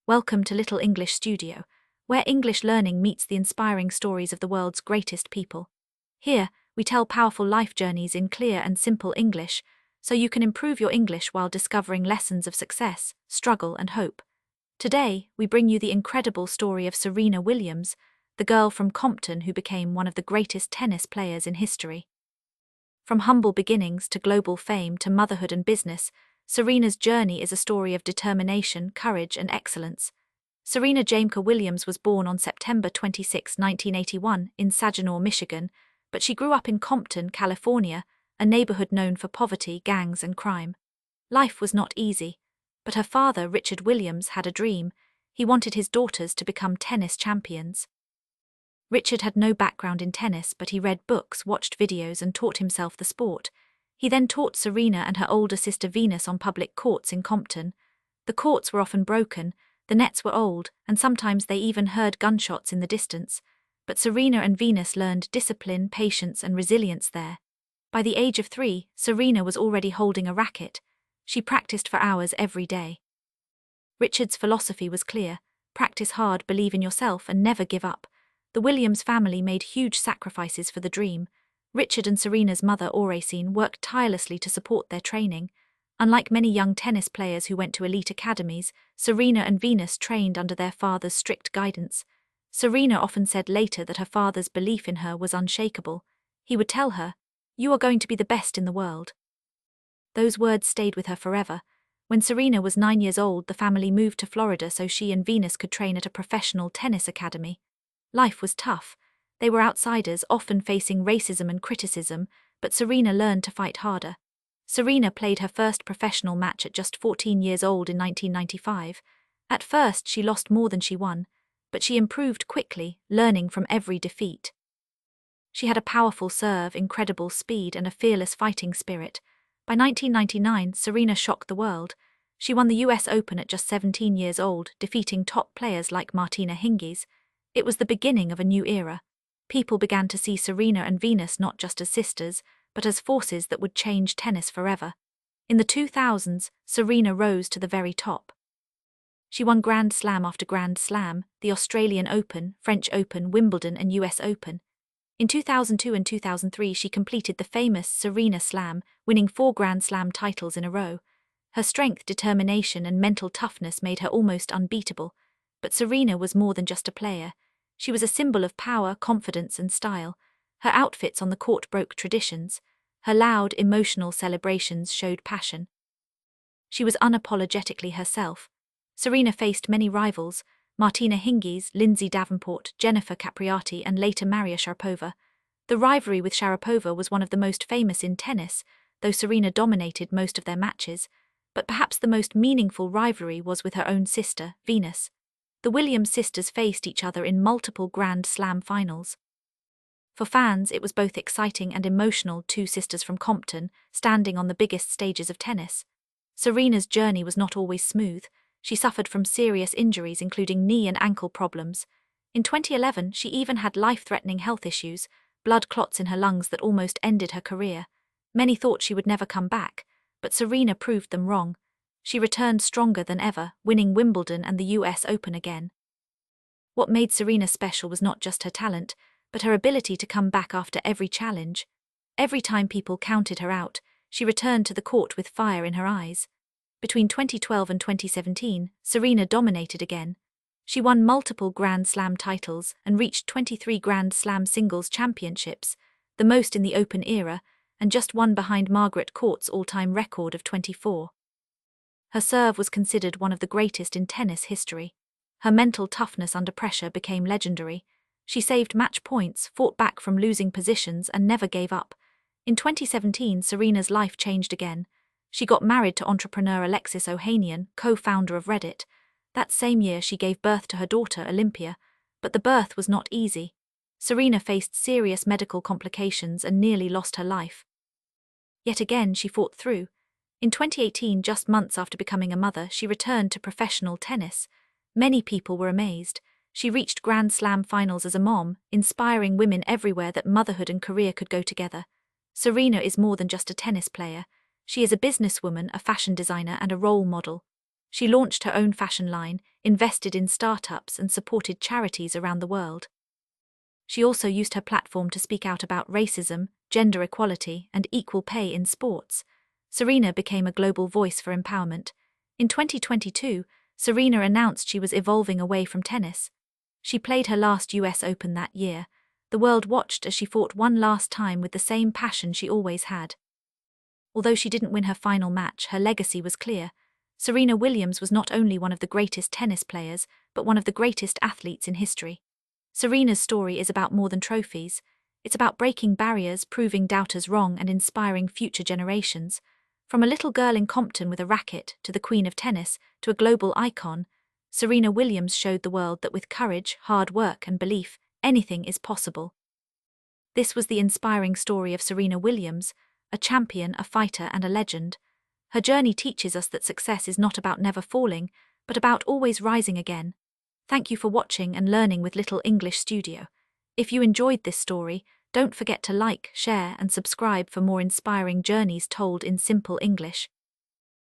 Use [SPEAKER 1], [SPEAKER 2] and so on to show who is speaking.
[SPEAKER 1] Welcome to Little English Studio, where English learning meets the inspiring stories of the world's greatest people. Here, we tell powerful life journeys in clear and simple English, so you can improve your English while discovering lessons of success, struggle, and hope. Today, we bring you the incredible story of Serena Williams, the girl from Compton who became one of the greatest tennis players in history. From humble beginnings to global fame to motherhood and business, Serena's journey is a story of determination, courage, and excellence. Serena Jamaica Williams was born on September 26, 1981, in Saginaw, Michigan, but she grew up in Compton, California, a neighborhood known for poverty, gangs, and crime. Life was not easy, but her father, Richard Williams, had a dream. He wanted his daughters to become tennis champions. Richard had no background in tennis, but he read books, watched videos, and taught himself the sport. He then taught Serena and her older sister Venus on public courts in Compton. The courts were often broken, the nets were old, and sometimes they even heard gunshots in the distance. But Serena and Venus learned discipline, patience, and resilience there. By the age of 3, Serena was already holding a racket. She practiced for hours every day. Richard's philosophy was clear: practice hard, believe in yourself, and never give up. The Williams family made huge sacrifices for the dream. Richard and Serena's mother, Oracene, worked tirelessly to support their training. Unlike many young tennis players who went to elite academies, Serena and Venus trained under their father's strict guidance. Serena often said later that her father's belief in her was unshakable. He would tell her, "You are going to be the best in the world." Those words stayed with her forever. When Serena was 9 years old, the family moved to Florida so she and Venus could train at a professional tennis academy. Life was tough. They were outsiders, often facing racism and criticism, but Serena learned to fight harder. Serena played her first professional match at just 14 years old in 1995. At first, she lost more than she won, but she improved quickly, learning from every defeat. She had a powerful serve, incredible speed, and a fearless fighting spirit. By 1999, Serena shocked the world. She won the US Open at just 17 years old, defeating top players like Martina Hingis. It was the beginning of a new era. People began to see Serena and Venus not just as sisters, but as forces that would change tennis forever. In the 2000s, Serena rose to the very top. She won Grand Slam after Grand Slam, the Australian Open, French Open, Wimbledon, and US Open. In 2002 and 2003, she completed the famous Serena Slam, winning 4 Grand Slam titles in a row. Her strength, determination, and mental toughness made her almost unbeatable. But Serena was more than just a player. She was a symbol of power, confidence, and style. Her outfits on the court broke traditions. Her loud, emotional celebrations showed passion. She was unapologetically herself. Serena faced many rivals: Martina Hingis, Lindsay Davenport, Jennifer Capriati, and later Maria Sharapova. The rivalry with Sharapova was one of the most famous in tennis, though Serena dominated most of their matches. But perhaps the most meaningful rivalry was with her own sister, Venus. The Williams sisters faced each other in multiple Grand Slam finals. For fans, it was both exciting and emotional, 2 sisters from Compton, standing on the biggest stages of tennis. Serena's journey was not always smooth. She suffered from serious injuries, including knee and ankle problems. In 2011, she even had life-threatening health issues, blood clots in her lungs that almost ended her career. Many thought she would never come back, but Serena proved them wrong. She returned stronger than ever, winning Wimbledon and the US Open again. What made Serena special was not just her talent, but her ability to come back after every challenge. Every time people counted her out, she returned to the court with fire in her eyes. Between 2012 and 2017, Serena dominated again. She won multiple Grand Slam titles and reached 23 Grand Slam singles championships, the most in the Open era, and just one behind Margaret Court's all-time record of 24. Her serve was considered one of the greatest in tennis history. Her mental toughness under pressure became legendary. She saved match points, fought back from losing positions, and never gave up. In 2017, Serena's life changed again. She got married to entrepreneur Alexis Ohanian, co-founder of Reddit. That same year, she gave birth to her daughter, Olympia. But the birth was not easy. Serena faced serious medical complications and nearly lost her life. Yet again, she fought through. In 2018, just months after becoming a mother, she returned to professional tennis. Many people were amazed. She reached Grand Slam finals as a mom, inspiring women everywhere that motherhood and career could go together. Serena is more than just a tennis player. She is a businesswoman, a fashion designer, and a role model. She launched her own fashion line, invested in startups, and supported charities around the world. She also used her platform to speak out about racism, gender equality, and equal pay in sports. Serena became a global voice for empowerment. In 2022, Serena announced she was evolving away from tennis. She played her last US Open that year. The world watched as she fought one last time with the same passion she always had. Although she didn't win her final match, her legacy was clear. Serena Williams was not only one of the greatest tennis players, but one of the greatest athletes in history. Serena's story is about more than trophies. It's about breaking barriers, proving doubters wrong, and inspiring future generations. From a little girl in Compton with a racket to the queen of tennis to a global icon, Serena Williams showed the world that with courage, hard work, and belief, anything is possible. This was the inspiring story of Serena Williams, a champion, a fighter, and a legend. Her journey teaches us that success is not about never falling, but about always rising again. Thank you for watching and learning with Little English Studio. If you enjoyed this story, don't forget to like, share, and subscribe for more inspiring journeys told in simple English.